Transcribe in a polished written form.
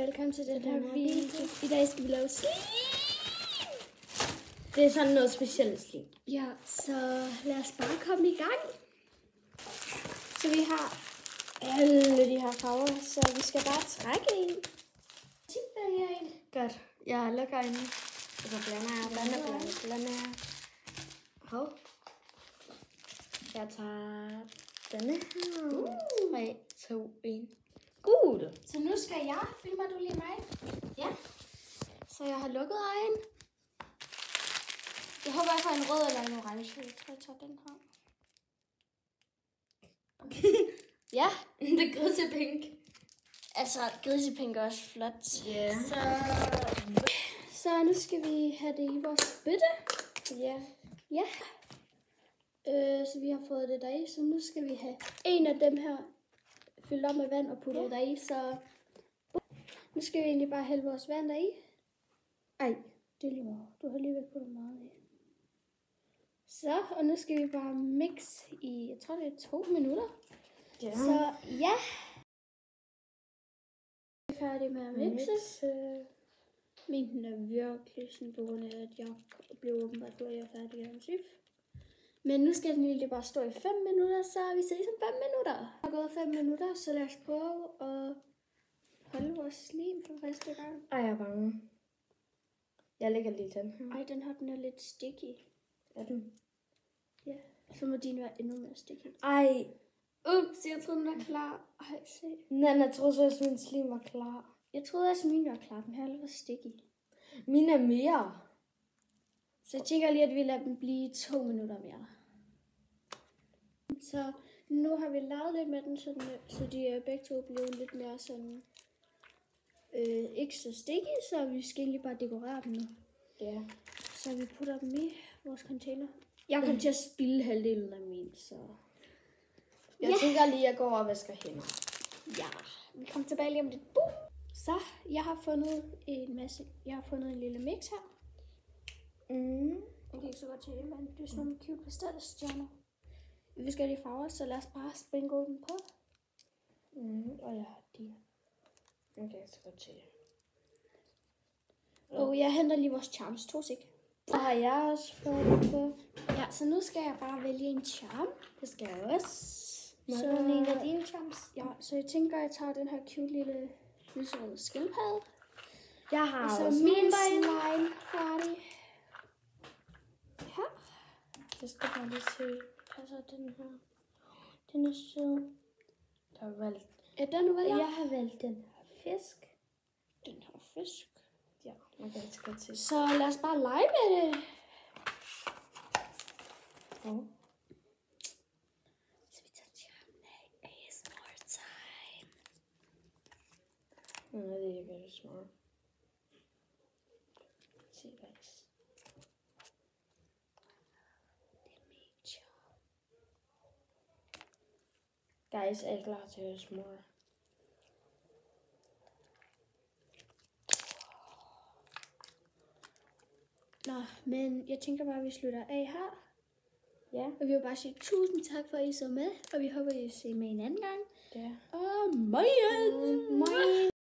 velkommen til den her video. I dag skal vi lave slim. Det er sådan noget specielt slim. Ja, så lad os bare komme i gang. Så vi har alle de her farver, så vi skal bare trække en. Tipper en. Godt. Jeg lukker en. Og så blander jeg. Hov. Jeg tager denne her. 3, 2, 1. Gul. Så nu skal jeg. Filmer du lige mig? Ja. Så jeg har lukket en. Jeg håber, jeg får en rød eller en orange. Jeg tror, jeg tager den her. Ja, Det er grisepink. altså grisepink er også flot. Ja. Så nu skal vi have det i vores bøtte. Ja. Ja. Så vi har fået det deri, så nu skal vi have en af dem her fyldt op med vand og puttet deri. Så nu skal vi egentlig bare hælde vores vand deri. Ej, det er lige meget. Du har alligevel puttet meget i. Så, og nu skal vi bare mixe i, jeg tror det er 2 minutter. Ja. Så ja. Jeg er færdig med at mixe. Mængden er virkelig sådan på grund af, at jeg blev åbenbart glad, at jeg er færdig af en syf. Men nu skal den lige bare stå i 5 minutter, så vi ses om 5 minutter. Det har gået 5 minutter, så lad os prøve at holde vores slim for første gang. Ej, jeg er bange. Jeg lægger lige den her. Ej, den er lidt sticky. Er den? Ja, så må din være endnu mere sticky. Ej. Ups, jeg troede, den var klar. Ej, se. Jeg troede så, at min slim var klar. Jeg troede også, min var klar. Den her var sticky. Min er mere. Så jeg tænker lige, at vi lader dem blive 2 minutter mere. Så nu har vi lavet lidt med den, så de er begge to blevet lidt mere sådan, ikke så sticky, så vi skal egentlig bare dekorere dem nu. Ja. Så vi putter dem i vores container. Jeg kommer til at spilde halvdelen af min, så... Jeg tænker lige, at jeg går og vasker hænder. Ja, vi kommer tilbage lige om lidt. Boom! Så, jeg har fundet en lille mix her. Jeg kan ikke så godt til det, men det er sådan nogle cute pastelstjerner. Vi skal have de farver, så lad os bare sprinkle dem på. Og jeg har de. Jeg kan ikke så godt til det. Og jeg henter lige vores charms, 2 sek. Så har jeg også fået det på. Ja, så nu skal jeg bare vælge en charm. Det skal jeg også. Så en af dine charms. Ja, så jeg tænker, at jeg tager den her cute lille lyserøde skildpadde. Jeg har Og så også min slime færdig. Her. Jeg skal bare lige se. Passer den her? Den er sød. Der har valgt. Er der nu, hvad Jeg har valgt den her fisk. Den her fisk. Ja, man kan også godt se. Så lad os bare lege med det. Så vi tager charmen af. ASMR time. Nej, det er ikke very smart. Se, guys. Guys, er I klar til ASMR? Nå, men jeg tænker bare, at vi slutter af her. Ja. Og vi vil bare sige tusind tak for, at I så med. Og vi håber, I ser med en anden gang. Ja. Og moin!